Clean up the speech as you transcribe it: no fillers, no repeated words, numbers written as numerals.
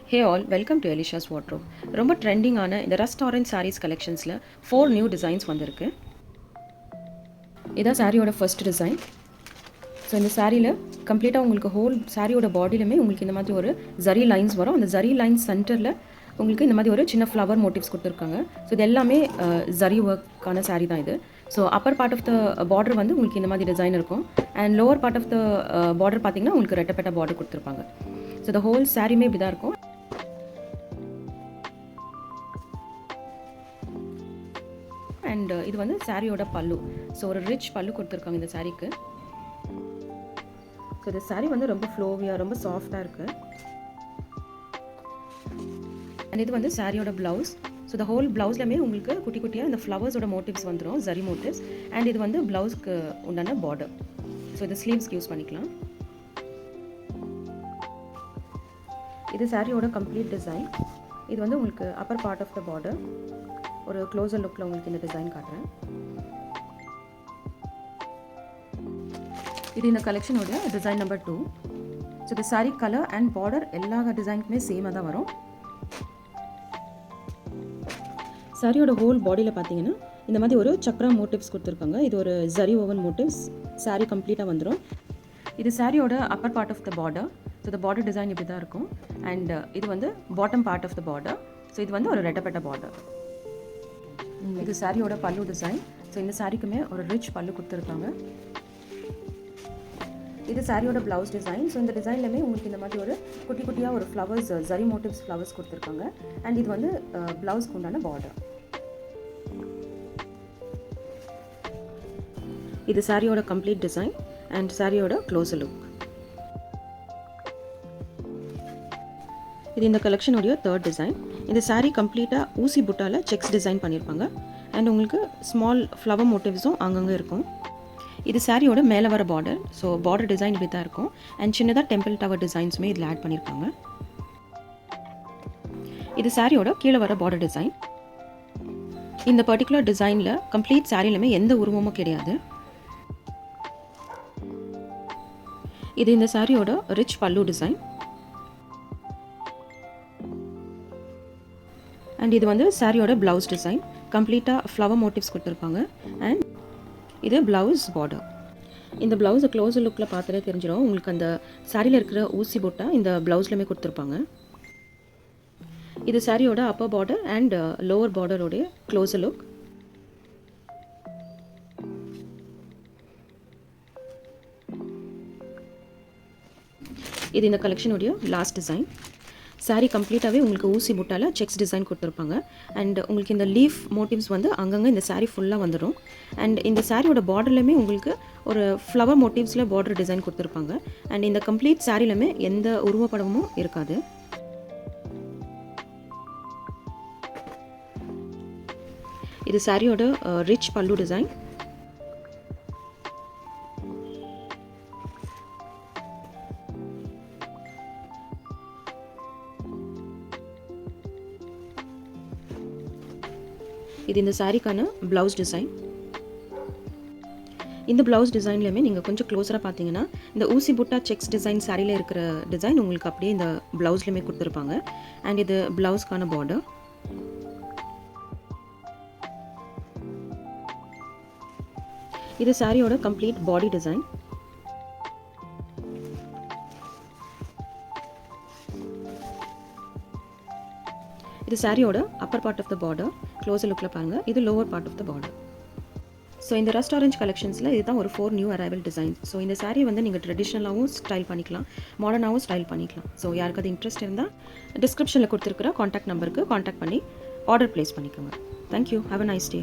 Hey all, welcome to Elisha's Wardrobe. ரொம்ப ட்ரெண்டிங்கான இந்த ரஸ்ட் ஆரஞ்ச் சாரீஸ் கலெக்ஷன்ஸில் 4 நியூ டிசைன்ஸ் வந்திருக்கு. இதான் சாரியோட ஃபர்ஸ்ட் டிசைன். ஸோ இந்த சாரியில் கம்ப்ளீட்டாக உங்களுக்கு ஹோல் சாரியோட பாடியிலுமே உங்களுக்கு இந்த மாதிரி ஒரு ஜரி லைன்ஸ் வரும். அந்த ஜரி லைன்ஸ் சென்டரில் உங்களுக்கு இந்த மாதிரி ஒரு சின்ன ஃப்ளவர் மோட்டிவ்ஸ் கொடுத்துருக்காங்க. ஸோ இது எல்லாமே ஜரி ஒர்க்கான சாரீ தான் இது. So upper part of the border வந்து உங்களுக்கு இந்த மாதிரி டிசைன் இருக்கும். And lower part of the border பார்த்தீங்கன்னா உங்களுக்கு ரெட்டப்பட்ட பார்டர் கொடுத்துருப்பாங்க. ஸோ இந்த ஹோல் சாரியுமே இப்படி தான் இருக்கும். அண்ட் இது வந்து சாரியோட பல்லு. ஸோ ஒரு ரிச் பல்லு கொடுத்துருக்காங்க இந்த சாரீக்கு. ஸோ இந்த சாரீ வந்து ரொம்ப ஃப்ளோவியாக ரொம்ப சாஃப்டாக இருக்குது. அண்ட் இது வந்து சாரியோட ப்ளவுஸ். ஸோ இந்த ஹோல் ப்ளவுஸ்லையுமே உங்களுக்கு குட்டி குட்டியாக இந்த ஃப்ளவர்ஸோட மோட்டிவ்ஸ் வந்துடும், ஜரி மோட்டிவ்ஸ். அண்ட் இது வந்து ப்ளவுஸ்க்கு உண்டான பார்டர். ஸோ இது ஸ்லீவ்ஸ்க்கு யூஸ் பண்ணிக்கலாம். இது சாரியோட கம்ப்ளீட் டிசைன். இது வந்து உங்களுக்கு upper part of the border. ஒரு க்ளோசர் லுக்கில் உங்களுக்கு இந்த டிசைன் காட்டுறேன். இது இந்த கலெக்ஷனோட டிசைன் நம்பர் 2. ஸோ இந்த சாரி கலர் அண்ட் பார்டர் எல்லா டிசைனுக்குமே சேமாக தான் வரும். சாரியோட ஹோல் பாடியில் பார்த்தீங்கன்னா இந்த மாதிரி ஒரு சக்ரா மோட்டிவ்ஸ் கொடுத்துருக்காங்க. இது ஒரு ஜரி ஓவன் மோட்டிவ்ஸ். சாரி கம்ப்ளீட்டாக வந்துடும். இது சாரியோட upper part of the border. So இந்த பார்டர் டிசைன் இப்படி தான் இருக்கும். அண்ட் இது வந்து bottom part of the border. So இது வந்து ஒரு ரெட்டப்பட்ட பார்டர். இது சாரியோட பல்லு டிசைன். ஸோ இந்த சாரிக்குமே ஒரு ரிச் பல்லு கொடுத்துருக்காங்க. இது சாரியோட ப்ளவுஸ் டிசைன். ஸோ இந்த டிசைன்லையுமே உங்களுக்கு இந்த மாதிரி ஒரு குட்டி குட்டியாக ஒரு ஃப்ளவர்ஸ் ஜரி மோட்டிவ்ஸ் ஃப்ளவர்ஸ் கொடுத்துருக்காங்க. அண்ட் இது வந்து ப்ளவுஸ்க்கு உண்டான பார்டர். இது சாரியோட கம்ப்ளீட் டிசைன் அண்ட் சாரியோட க்ளோசர் லுக். இது இந்த கலெக்ஷனுடைய 3rd டிசைன். இந்த சாரீ கம்ப்ளீட்டாக ஊசி புட்டாவில் செக்ஸ் டிசைன் பண்ணியிருப்பாங்க. அண்ட் உங்களுக்கு ஸ்மால் ஃப்ளவர் மோட்டிவ்ஸும் அங்கங்கே இருக்கும். இது சாரியோட மேலே வர பார்டர். ஸோ பார்டர் டிசைன் இப்படி தான் இருக்கும். அண்ட் சின்னதாக டெம்பிள் டவர் டிசைன்ஸுமே இதில் ஆட் பண்ணியிருக்காங்க. இது சாரியோட கீழே வர பார்டர் டிசைன். இந்த பர்டிகுலர் டிசைனில் கம்ப்ளீட் சாரிலுமே எந்த உருவமும் கிடையாது. இது இந்த சாரியோட ரிச் பல்லு டிசைன். அண்ட் இது வந்து சாரியோட ப்ளவுஸ் டிசைன். கம்ப்ளீட்டாக ஃப்ளவர் மோட்டிவ்ஸ் கொடுத்துருப்பாங்க. அண்ட் இது ப்ளவுஸ் பார்டர். இந்த ப்ளவுஸை க்ளோஸர் லுக்கில் பார்த்தாலே தெரிஞ்சிடும். உங்களுக்கு அந்த சாரியில் இருக்கிற ஊசி போட்டா இந்த ப்ளவுஸ்லையுமே கொடுத்துருப்பாங்க. இது சாரியோட அப்பர் பார்டர் அண்ட் லோவர் பார்டரோடைய க்ளோஸர் லுக். இது இந்த கலெக்ஷனுடைய லாஸ்ட் டிசைன். சாரீ கம்ப்ளீட்டாகவே உங்களுக்கு ஊசி புட்டால் செக்ஸ் டிசைன் கொடுத்துருப்பாங்க. அண்ட் உங்களுக்கு இந்த லீஃப் மோட்டிவ்ஸ் வந்து அங்கங்கே இந்த சாரீ ஃபுல்லாக வந்துடும். அண்ட் இந்த சாரியோட பார்டர்லையுமே உங்களுக்கு ஒரு ஃப்ளவர் மோட்டிவ்ஸில் பார்டர் டிசைன் கொடுத்துருப்பாங்க. அண்ட் இந்த கம்ப்ளீட் சாரிலுமே எந்த உருவப்படமும் இருக்காது. இது சாரியோட ரிச் பல்லு டிசைன். இது இந்த சாரிக்கான ப்ளவுஸ் டிசைன். இந்த ப்ளவுஸ் டிசைன்லையுமே நீங்கள் கொஞ்சம் க்ளோஸராக பார்த்தீங்கன்னா இந்த ஊசி புட்டா செக்ஸ் டிசைன் சாரியில் இருக்கிற டிசைன் உங்களுக்கு அப்படியே இந்த ப்ளவுஸ்லையுமே கொடுத்துருப்பாங்க. அண்ட் இது ப்ளவுஸ்க்கான பார்டர். இது சாரியோட கம்ப்ளீட் பாடி டிசைன். இது சாரியோட upper part of the border. Closer லுக்கில் பாருங்கள். இது lower part of the border. So இந்த ரஸ்ட் ஆரஞ்ச் கலெக்ஷன்ஸில் இதுதான் ஒரு 4 நியூ அரைவல் டிசைன்ஸ். ஸோ இந்த சாரியை வந்து நீங்கள் ட்ரெடிஷ்னலாகவும் ஸ்டைல் பண்ணிக்கலாம், மாடர்னாகவும் ஸ்டைல் பண்ணிக்கலாம். ஸோ யாருக்கு அது இன்ட்ரெஸ்ட் இருந்தால் டிஸ்கிரிப்ஷனில் கொடுத்துருக்கிற காண்டாக்ட் நம்பருக்கு காண்டாக்ட் பண்ணி ஆர்டர் ப்ளேஸ் பண்ணிக்கோங்க. Thank you. Have a nice day.